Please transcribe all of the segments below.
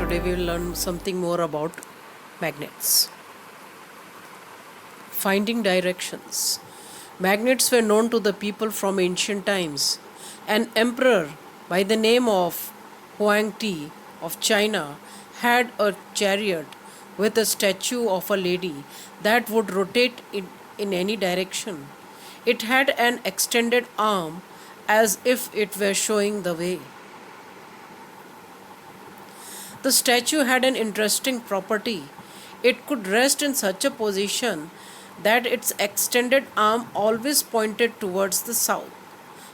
Today we will learn something more about magnets. Finding directions. Magnets were known to the people from ancient times. An emperor by the name of Huang Ti of China had a chariot with a statue of a lady that would rotate in any direction. It had an extended arm as if it were showing the way. The statue had an interesting property. It could rest in such a position that its extended arm always pointed towards the south.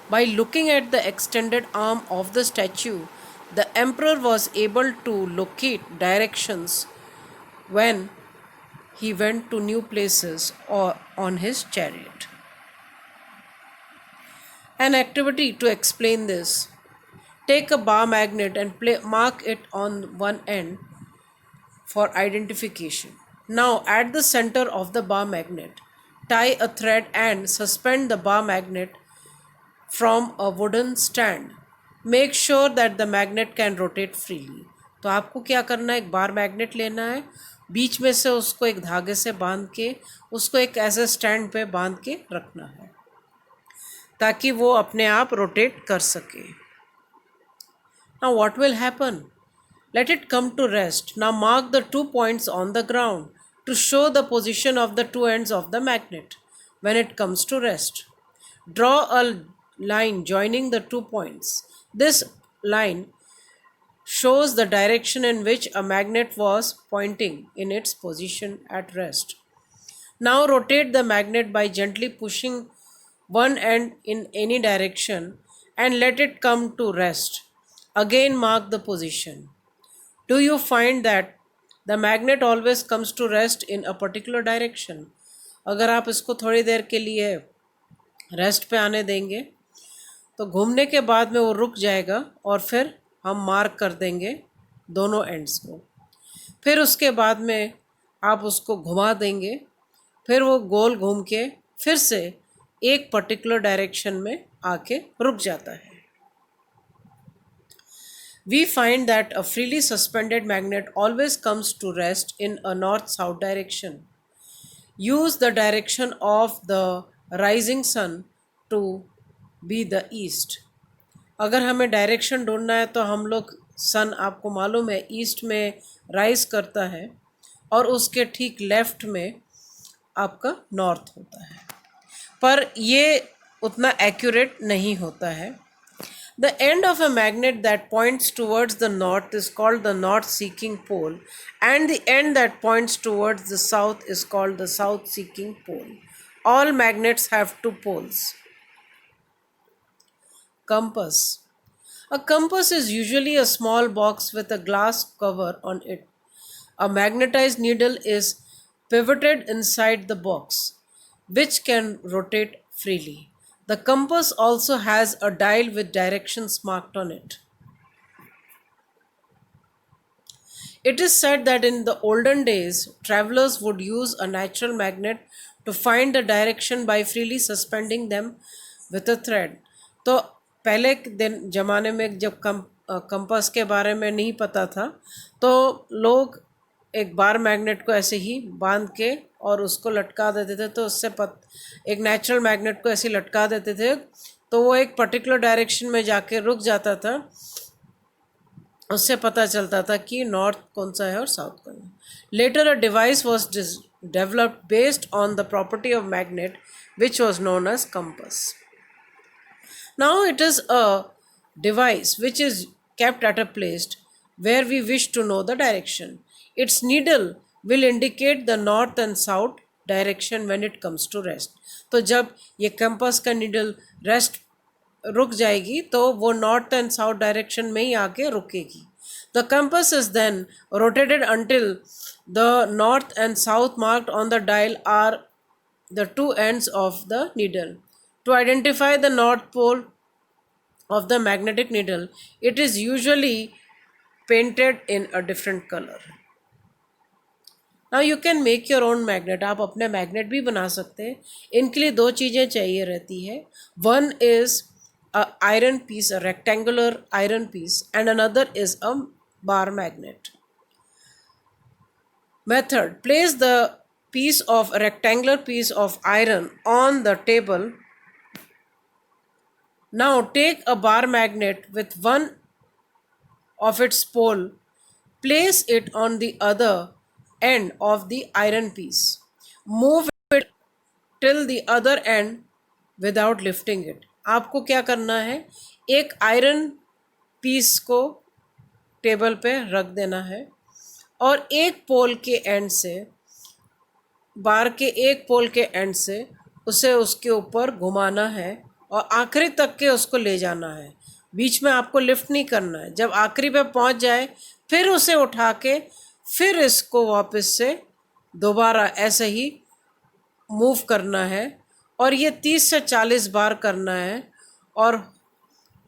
By looking at the extended arm of the statue, the emperor was able to locate directions when he went to new places or on his chariot. An activity to explain this. Take a bar magnet and mark it on one end for identification. Now, at the center of the bar magnet, tie a thread and suspend the bar magnet from a wooden stand. Make sure that the magnet can rotate freely. तो आपको क्या करना है, एक bar magnet लेना है, बीच में से उसको एक धागे से बांध के उसको एक ऐसे स्टैंड पे बांध के रखना है ताकि वो अपने आप रोटेट कर सके. Now what will happen? Let it come to rest. Now mark the 2 points on the ground to show the position of the two ends of the magnet when it comes to rest. Draw a line joining the 2 points. This line shows the direction in which a magnet was pointing in its position at rest. Now rotate the magnet by gently pushing one end in any direction and let it come to rest. Again mark the position. Do you find that the magnet always comes to rest in a particular direction? अगर आप इसको थोड़ी देर के लिए rest पे आने देंगे तो घूमने के बाद में वो रुक जाएगा और फिर हम मार्क कर देंगे दोनों एंड्स को. फिर उसके बाद में आप उसको घुमा देंगे, फिर वो गोल घूम के फिर से एक पर्टिकुलर डायरेक्शन में आके रुक जाता है. We find that a freely suspended magnet always comes to rest in a north-south direction. Use the direction of the rising sun to be the east. अगर हमें डायरेक्शन ढूंढना है तो हम लोग सन आपको मालूम है ईस्ट में राइज करता है और उसके ठीक लेफ्ट में आपका नॉर्थ होता है, पर ये उतना एक्यूरेट नहीं होता है. The end of a magnet that points towards the north is called the north-seeking pole, and the end that points towards the south is called the south-seeking pole. All magnets have two poles. Compass. A compass is usually a small box with a glass cover on it. A magnetized needle is pivoted inside the box, which can rotate freely. The compass also has a dial with directions marked on it. It is said that in the olden days, travelers would use a natural magnet to find the direction by freely suspending them with a thread. तो पहले दिन ज़माने में जब compass के बारे में नहीं पता था तो लोग एक बार मैग्नेट को ऐसे ही बांध के और उसको लटका देते थे, तो उससे एक नेचुरल मैग्नेट को ऐसे लटका देते थे तो वो एक पर्टिकुलर डायरेक्शन में जाके रुक जाता था. उससे पता चलता था कि नॉर्थ कौन सा है और साउथ कौन है. Later a device was developed based on the property of magnet which was known as compass. Now it is a device which is kept at a place where we wish to know the direction. Its needle will indicate the north and south direction when it comes to rest. तो जब ये compass का needle rest रुक जाएगी तो वो north and south direction में ही आके रुकेगी. The compass is then rotated until the north and south marked on the dial are the two ends of the needle. To identify the north pole of the magnetic needle, it is usually painted in a different color. Now you can make your own magnet. आप अपने magnet भी बना सकते हैं. इनके लिए दो चीज़ें चाहिए रहती है. One is a iron piece, a rectangular iron piece, and another is a bar magnet. Method: place the piece of a rectangular piece of iron on the table. Now take a bar magnet with one of its pole, place it on the other end of the iron piece. Move it till the other end without lifting it. आपको क्या करना है, एक iron piece को table पे रख देना है और एक पोल के एंड से, बार के एक पोल के एंड से उसे उसके ऊपर घुमाना है और आखिरी तक के उसको ले जाना है। बीच में आपको लिफ्ट नहीं करना है। जब आखिरी पे पहुंच जाए फिर उसे उठा के फिर इसको वापस से दोबारा ऐसे ही मूव करना है और ये 30 से 40 बार करना है और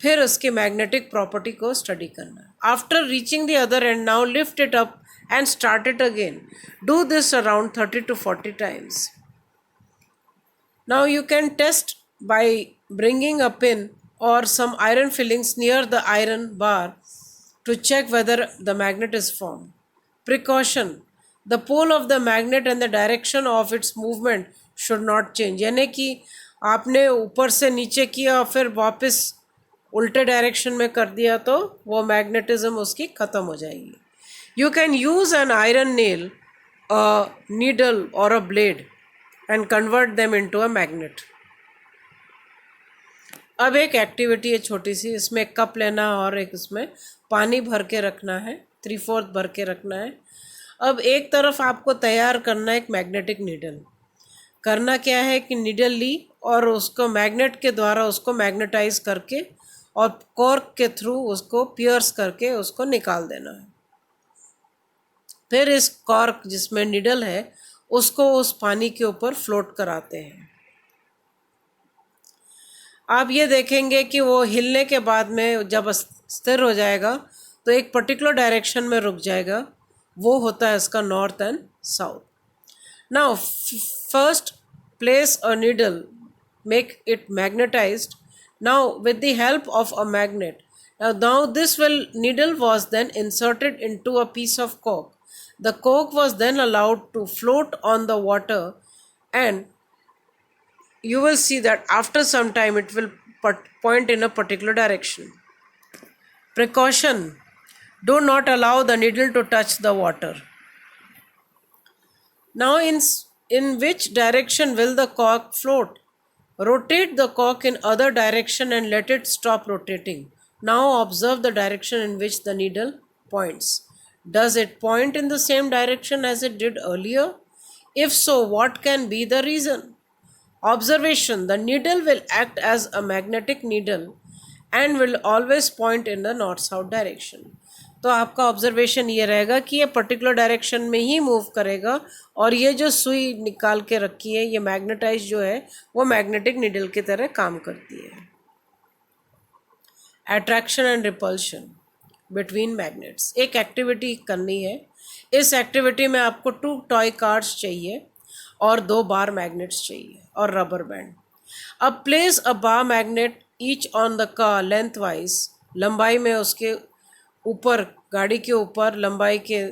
फिर उसकी मैग्नेटिक प्रॉपर्टी को स्टडी करना है। After reaching the other and now lift it up and start it again. Do this around 30 to 40 times. Now you can test by bringing a pin or some iron fillings near the iron bar to check whether the magnet is formed. Precaution: the pole of the magnet and the direction of its movement should not change. यानी कि आपने ऊपर से नीचे किया और फिर वापस उल्टे डायरेक्शन में कर दिया तो वो मैग्नेटिज्म उसकी ख़त्म हो जाएगी। You can use an iron nail, a needle or a blade and convert them into a magnet. अब एक एक्टिविटी है छोटी सी, इसमें एक कप लेना और एक इसमें पानी भर के रखना है, 3/4 भर के रखना है। अब एक तरफ आपको तैयार करना है एक मैग्नेटिक नीडल। करना क्या है कि नीडल ली और उसको मैग्नेट के द्वारा उसको मैग्नेटाइज करके और कॉर्क के थ्रू उसको पियर्स करके उसको निकाल देना है। फिर इस कॉर्क जिसमें निडल है उसको उस पानी के ऊपर फ्लोट कराते हैं। आप ये देखेंगे कि वो हिलने के बाद में जब स्थिर हो जाएगा तो एक पर्टिकुलर डायरेक्शन में रुक जाएगा, वो होता है इसका north and south. Now first place a needle, make it magnetised now with the help of a magnet. Now this needle was then inserted into a piece of cork. The cork was then allowed to float on the water and you will see that after some time it will point in a particular direction. Precaution: do not allow the needle to touch the water. Now in which direction will the cork float? Rotate the cork in other direction and let it stop rotating. Now observe the direction in which the needle points. Does it point in the same direction as it did earlier? If so, what can be the reason? Observation: the needle will act as a magnetic needle and will always point in the north-south direction. तो आपका observation ये रहेगा कि ये particular direction में ही move करेगा और ये जो सुई निकाल के रखी है ये मैग्नेटाइज जो है वो मैग्नेटिक नीडल की तरह काम करती है। Attraction and repulsion between magnets, एक एक्टिविटी करनी है। इस एक्टिविटी में आपको 2 टॉय कार्ड्स चाहिए और 2 बार मैग्नेट्स चाहिए और रबर बैंड। अब place a bar magnet each on the car length wise, लंबाई में उसके ऊपर, गाड़ी के ऊपर लंबाई के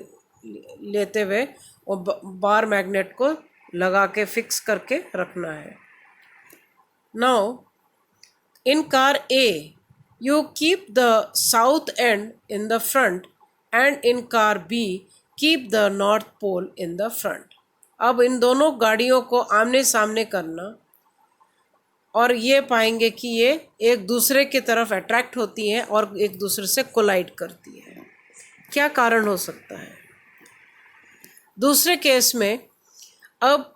लेते हुए वो बार मैग्नेट को लगा के फिक्स करके रखना है। Now in car A you keep the south end in the front and in car B keep the north pole in the front. अब इन दोनों गाड़ियों को आमने सामने करना और ये पाएंगे कि ये एक दूसरे की तरफ अट्रैक्ट होती हैं और एक दूसरे से कोलाइड करती है। क्या कारण हो सकता है? दूसरे केस में अब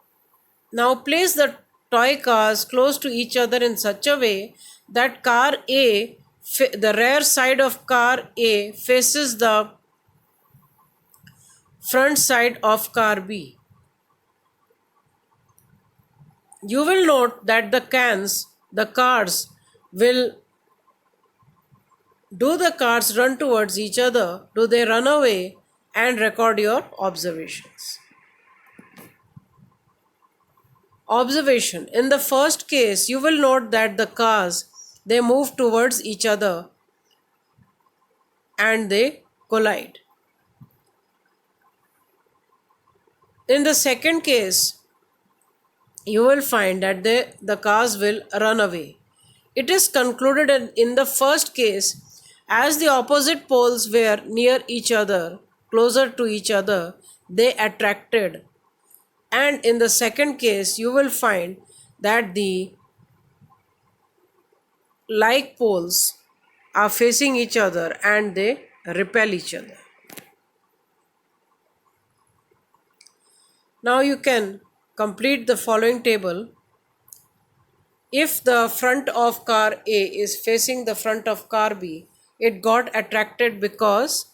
now place the toy cars close to each other in such a way that car A, the rear side of car A faces the front side of car B. You will note that the cars will, do the cars run towards each other? Do they run away? And record your observations. Observation: in the first case you will note that the cars, they move towards each other and they collide. In the second case, you will find that the cars will run away. It is concluded in the first case, as the opposite poles were near each other, closer to each other, they attracted. And in the second case, you will find that the like poles are facing each other and they repel each other. Now you can complete the following table. If the front of car A is facing the front of car B, it got attracted because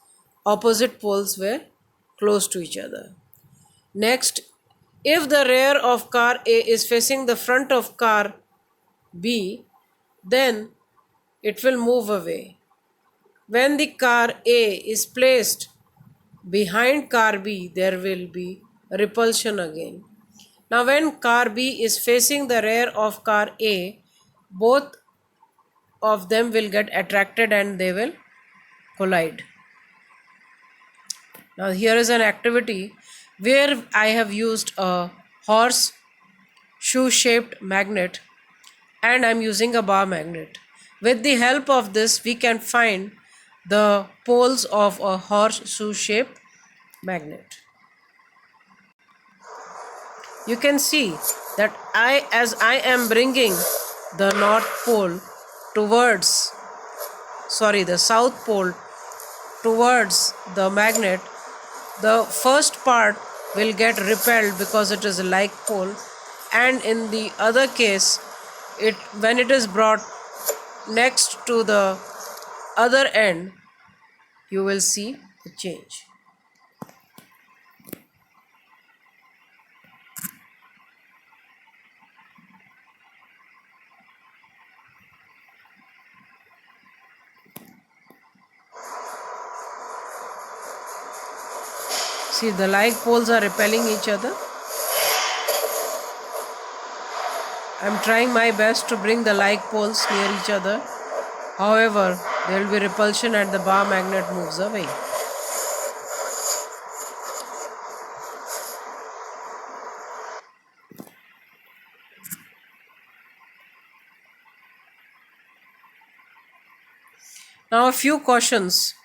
opposite poles were close to each other. Next, if the rear of car A is facing the front of car B, then it will move away. When the car A is placed behind car B, there will be repulsion again. Now, when car B is facing the rear of car A, both of them will get attracted and they will collide. Now, here is an activity where I have used a horse shoe shaped magnet and I am using a bar magnet. With the help of this, we can find the poles of a horseshoe shaped magnet. You can see that as I am bringing the the south pole towards the magnet, the first part will get repelled because it is a like pole, and in the other case, when it is brought next to the other end, you will see the change. See, the like poles are repelling each other. I am trying my best to bring the like poles near each other. However, there will be repulsion and the bar magnet moves away. Now, a few cautions.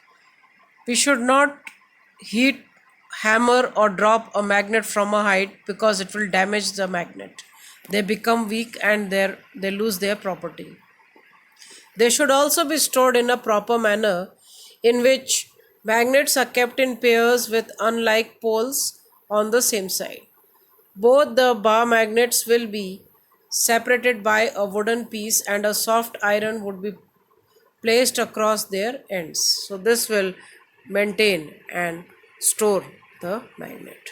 We should not heat, hammer, or drop a magnet from a height because it will damage the magnet. They become weak and they lose their property. They should also be stored in a proper manner in which magnets are kept in pairs with unlike poles on the same side. Both the bar magnets will be separated by a wooden piece and a soft iron would be placed across their ends. So this will maintain and store the magnet.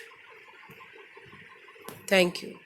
Thank you.